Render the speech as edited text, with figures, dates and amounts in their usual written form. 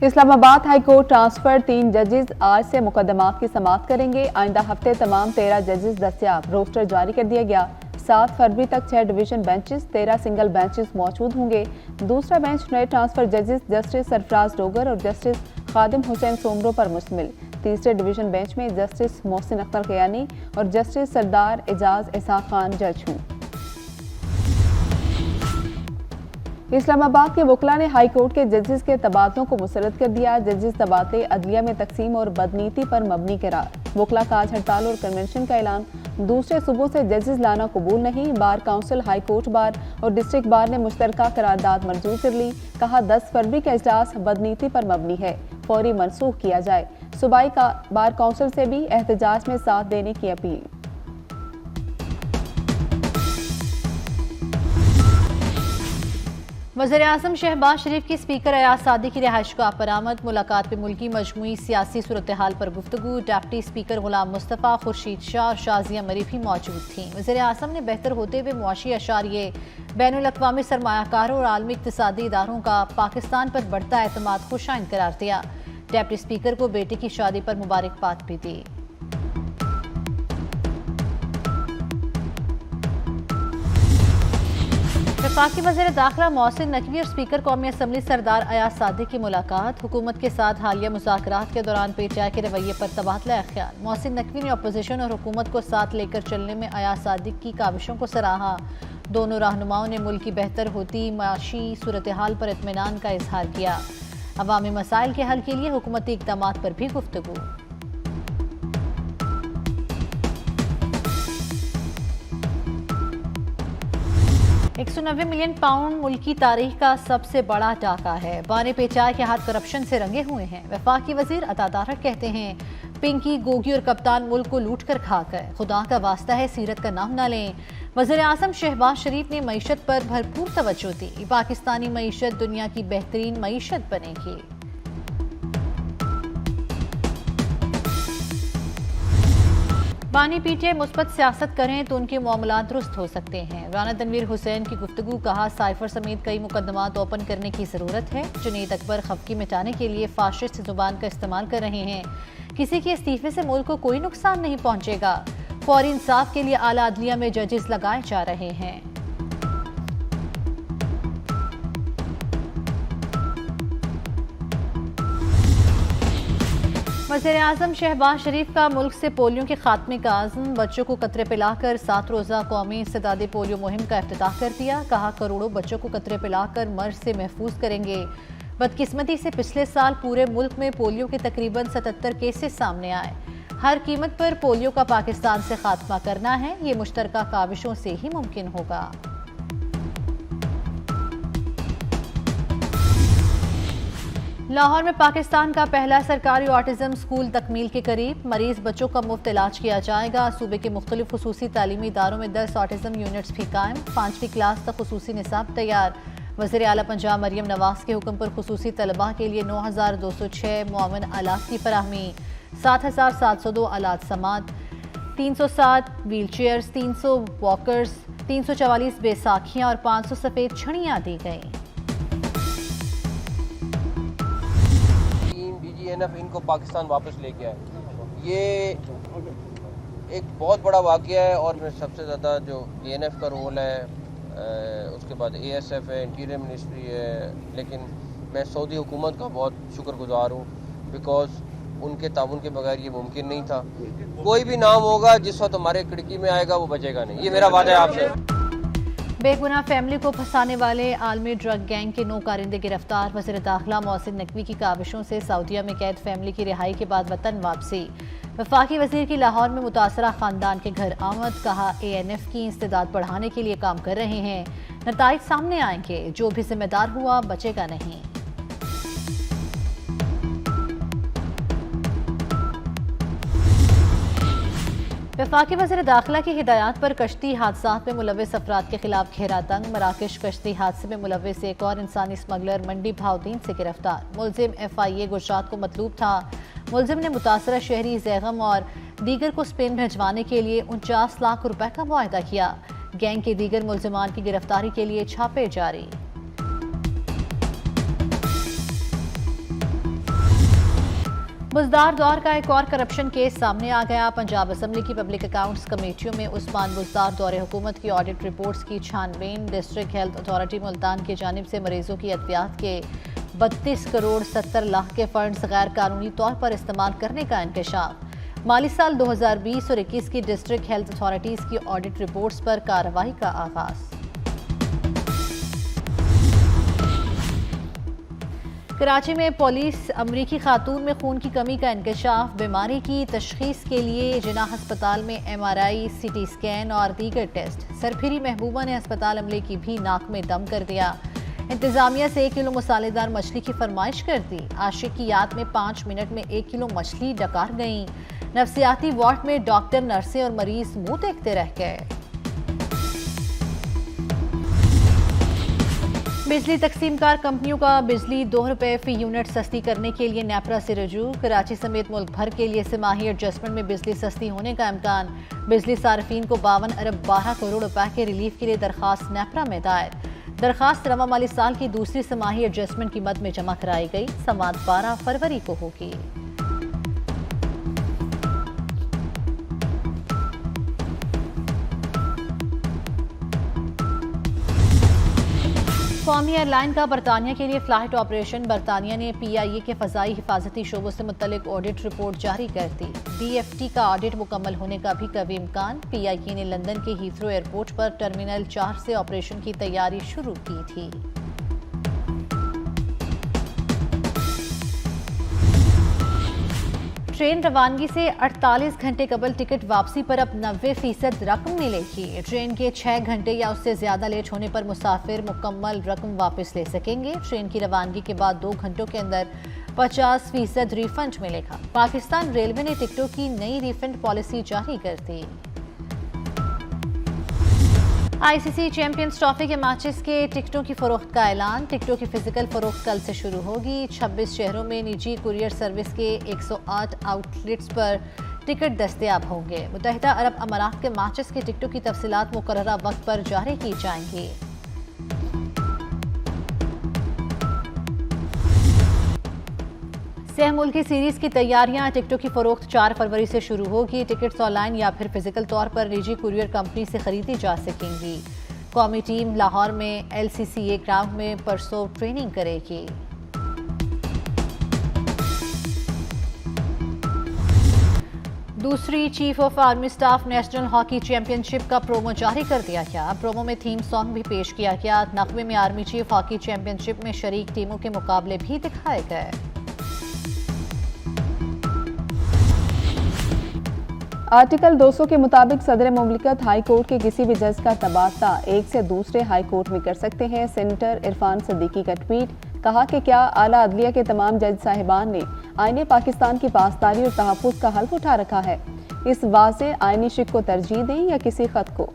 Islamabad high court transfer 3 जजेस आज से मुकदमात की समाप्त करेंगे। आइंदा हफ्ते तमाम 13 जजेस दस्तियाब। रोस्टर जारी कर दिया गया। 7 फरवरी तक 6 डिवीजन बेंचेस, 13 सिंगल बेंचेस मौजूद होंगे। दूसरा बेंच नए ट्रांसफर जजेस जस्टिस सरफराज डोगर और जस्टिस खादिम हुसैन सोमरो पर मुश्तमिल। तीसरे डिवीजन बेंच में जस्टिस मोहसिन अख्तर खयानी और जस्टिस सरदार एजाज इसाक खान जज हों। इस्लामाबाद के वकला ने हाई कोर्ट के जजेस के तबादलों को मुस्तरद कर दिया। जजेस तबादले अदलिया में तकसीम और बदनीति पर मबनी करार। वकला का आज हड़ताल और कन्वेंशन का ऐलान। दूसरे सूबों से जजेस लाना कबूल नहीं। Bar council, high court bar और डिस्ट्रिक्ट बार ने मुश्तरका करारदाद मंजूर कर ली। कहा 10 फरवरी का इजलास बदनीति पर मबनी है, फौरी मनसूख किया जाए। सूबाई का बार काउंसिल से भी एहतजाज में साथ देने की अपील। वज़ीर-ए-आज़म शहबाज शरीफ की स्पीकर अयाज सादी की रिहाइशगाह पर आमद। मुलाकात में मुल्की मजमूई सियासी सूरत हाल पर गुफ्तगू। डिप्टी स्पीकर गुलाम मुस्तफ़ा, खुर्शीद शाह और शाजिया मरीफ भी मौजूद थीं। वज़ीर-ए-आज़म ने बेहतर होते हुए मुआशी अशारिये, बैनुल-अक़वामी सरमायाकारों और आलमी इक़्तिसादी इदारों का पाकिस्तान पर बढ़ता एतमाद खुशाइन करार दिया। डिप्टी स्पीकर को बेटे की शादी पर मुबारकबाद भी दी। वफाकी वज़ीर दाखिला मोहसिन नकवी और स्पीकर कौमी असम्बली सरदार अयाज सादी की मुलाकात। हुकूमत के साथ हालिया मुज़ाकरात के दौरान पीटीआई के रवैये पर तबादला ख्याल। मोहसिन नकवी ने अपोजिशन और हुकूमत को साथ लेकर चलने में अयाज सादी की काविशों को सराहा। दोनों रहनुमाओं ने मुल्क की बेहतर होती माशी सूरत हाल पर इत्मीनान का इजहार किया। अवामी मसाइल के हल के लिए हुकूमती इक़दामात पर भी गुफ्तगू। 190 मिलियन पाउंड मुल्की तारीख का सबसे बड़ा टाका है। बाने पेचाई के हाथ करप्शन से रंगे हुए हैं। वफाकी वजीर अता तारक कहते हैं, पिंकी, गोगी और कप्तान मुल्क को लूट कर खा गए। खुदा का वास्ता है सीरत का नाम ना लें। वज़ीर-ए-आज़म शहबाज शरीफ ने मईशत पर भरपूर तवज्जो दी। पाकिस्तानी मईशत दुनिया की बेहतरीन मईशत बनेगी। बानी पीटीआई मुस्बत सियासत करें तो उनके मामलात दुरुस्त हो सकते हैं। राना तनवीर हुसैन की गुफ्तगू। कहा साइफर समेत कई मुकदमात ओपन करने की जरूरत है। जुनैद अकबर खफकी मिटाने के लिए फाशिस्ट जुबान का इस्तेमाल कर रहे हैं। किसी के इस्तीफे से मुल्क को कोई नुकसान नहीं पहुंचेगा। फौरी इंसाफ के लिए आला अदलिया में जजेस लगाए जा रहे हैं। वज़ीर-ए-आज़म शहबाज शरीफ का मुल्क से पोलियो के खात्मे का आज़म। बच्चों को कतरे पिलाकर 7 रोज़ा कौमी इंसदादी पोलियो मुहिम का इफ्तिताह कर दिया। कहा करोड़ों बच्चों को कतरे पिलाकर मर्ज से महफूज करेंगे। बदकिस्मती से पिछले साल पूरे मुल्क में पोलियो के तकरीबन 77 केसेस सामने आए। हर कीमत पर पोलियो का पाकिस्तान से खात्मा करना है। ये मुश्तरका काविशों से ही मुमकिन होगा। लाहौर में पाकिस्तान का पहला सरकारी ऑटिज्म स्कूल तकमील के करीब। मरीज बच्चों का मुफ्त इलाज किया जाएगा। सूबे के मुख्तलिफ खुसूसी तालीमी इदारों में 10 ऑटिज्म यूनिट्स भी कायम। 5वीं क्लास तक खुसूसी निसाब तैयार। वज़ीर आला पंजाब मरियम नवाज के हुक्म पर खुसूसी तलबा के लिए 9206 मुआवन आलात की फराहमी। 7702 आलात समात, 307 व्हील चेयर्स, 300 वॉकर्स, 344 बैसाखियाँ और 500 सफ़ेद छड़ियाँ दी गईं। BGNF इनको पाकिस्तान वापस लेके आए, ये एक बहुत बड़ा वाक़या है। और मैं सबसे ज़्यादा जो BNF का रोल है, उसके बाद ASF है, इंटीरियर मिनिस्ट्री है, लेकिन मैं सऊदी हुकूमत का बहुत शुक्रगुजार हूँ, बिकॉज़ उनके ताउन के बगैर ये मुमकिन नहीं था। कोई भी नाम होगा जिस वक्त हमारे खिड़की में आएगा वो बचेगा नहीं, ये मेरा वादा है आपसे। बेगुनाह फैमिली को फंसाने वाले आलमी ड्रग गैंग के 9 कारिंदे गिरफ्तार। वज़ीर दाखिला मोहसिन नकवी की काविशों से सऊदीया में कैद फैमिली की रिहाई के बाद वतन वापसी। वफाकी वजीर की लाहौर में मुतासरा खानदान के घर आमद। कहा ANF की इस्तेदाद बढ़ाने के लिए काम कर रहे हैं। नताइज सामने आएंगे, जो भी जिम्मेदार हुआ बचेगा नहीं। वफाकी वज़ीर दाखिला की हिदायत पर कश्ती हादसा में मुलव्विस अफराद के खिलाफ घेरा तंग। मराकश कश्ती हादसे में मुलव्विस एक और इंसानी स्मगलर मंडी भावदीन से गिरफ्तार। मुलजिम FIA गुजरात को मतलूब था। मुलजिम ने मुतासरा शहरी जैगम और दीगर को स्पेन भिजवाने के लिए 49 लाख रुपए का मुआहदा किया। गैंग के दीगर मुलजिमान की गिरफ्तारी के लिए छापे जारी। बुजदार दौर का एक और करप्शन केस सामने आ गया। पंजाब असेंबली की पब्लिक अकाउंट्स कमेटियों में उस्मान बुजदार दौरे हुकूमत की ऑडिट रिपोर्ट्स की छानबीन। डिस्ट्रिक्ट हेल्थ अथॉरिटी मुल्तान की जानिब से मरीजों की अद्वियात के 32 करोड़ 70 लाख के फंड्स गैर कानूनी तौर पर इस्तेमाल करने का इंकशाफ। माली साल 2020 और 21 की डिस्ट्रिक्ट हेल्थ अथॉरिटीज की ऑडिट रिपोर्ट्स पर कार्रवाई का आगाज। कराची में पुलिस अमरीकी खातून में खून की कमी का इंकशाफ। बीमारी की तशखीस के लिए जिना अस्पताल में MRI, CT स्कैन और दीगर टेस्ट। सरफिरी महबूबा ने अस्पताल अमले की भी नाक में दम कर दिया। इंतजामिया से 1 किलो मसालेदार मछली की फरमाइश कर दी। आशिक की याद में 5 मिनट में 1 किलो मछली डकार गई। नफ्सियाती वार्ड में डॉक्टर, नर्सें और मरीज मुंह देखते रह गए। बिजली तकसीमकार कंपनियों का बिजली 2 रुपए फी यूनिट सस्ती करने के लिए नेपरा से रजू। कराची समेत मुल्क भर के लिए तिमाही एडजस्टमेंट में बिजली सस्ती होने का इम्कान। बिजली सार्फिन को 52 अरब 12 करोड़ रुपए के रिलीफ के लिए दरखास्त नेपरा में दायर। दरखास्त रवा माली साल की दूसरी तिमाही एडजस्टमेंट की मद में जमा कराई गई। समाअत 12 फरवरी को होगी। कौमी एयरलाइन का बरतानिया के लिए फ्लाइट ऑपरेशन। बरतानिया ने PIA के फजाई हिफाजती शोबों से मुतल्लिक ऑडिट रिपोर्ट जारी कर दी। DFT का ऑडिट मुकम्मल होने का भी कभी इम्कान। PIA ने लंदन के हीथ्रो एयरपोर्ट पर टर्मिनल 4 से ऑपरेशन की तैयारी शुरू की थी। ट्रेन रवानगी से 48 घंटे कबल टिकट वापसी पर अब 90% रकम मिलेगी। ट्रेन के 6 घंटे या उससे ज्यादा लेट होने पर मुसाफिर मुकम्मल रकम वापस ले सकेंगे। ट्रेन की रवानगी के बाद 2 घंटों के अंदर 50% रिफंड मिलेगा। पाकिस्तान रेलवे ने टिकटों की नई रिफंड पॉलिसी जारी कर दी। ICC चैंपियंस ट्रॉफी के मैचेस के टिकटों की फरोख्त का ऐलान। टिकटों की फिजिकल फरोख्त कल से शुरू होगी। 26 शहरों में निजी कुरियर सर्विस के 108 आउटलेट्स पर टिकट दस्तयाब होंगे। मुत्तहिदा अरब अमारात के मैचेस के टिकटों की तफसीलात मुकर्ररा वक्त पर जारी की जाएंगी। सह मुल्की सीरीज की तैयारियां। टिकटों की फरोख्त 4 फरवरी से शुरू होगी। टिकट्स ऑनलाइन या फिर फिजिकल तौर पर निजी कुरियर कंपनी से खरीदी जा सकेंगी। कौमी टीम लाहौर में LCCA ग्राउंड में परसों ट्रेनिंग करेगी। दूसरी chief of army staff national hockey championship का प्रोमो जारी कर दिया गया। प्रोमो में थीम सॉन्ग भी पेश किया गया। नकबे में आर्मी चीफ हॉकी चैंपियनशिप में शरीक टीमों के मुकाबले भी दिखाए गए। आर्टिकल 200 के मुताबिक सदर मुमलिकत हाई कोर्ट के किसी भी जज का तबादला एक से दूसरे हाई कोर्ट में कर सकते हैं। सेनेटर इरफान सिद्दीकी का ट्वीट। कहा कि क्या आला अदलिया के तमाम जज साहिबान ने आईने पाकिस्तान की पासदारी और तहफ़्फ़ुज़ का हल्फ उठा रखा है। इस वाज़े आईनी शिक को तरजीह दें या किसी खत को।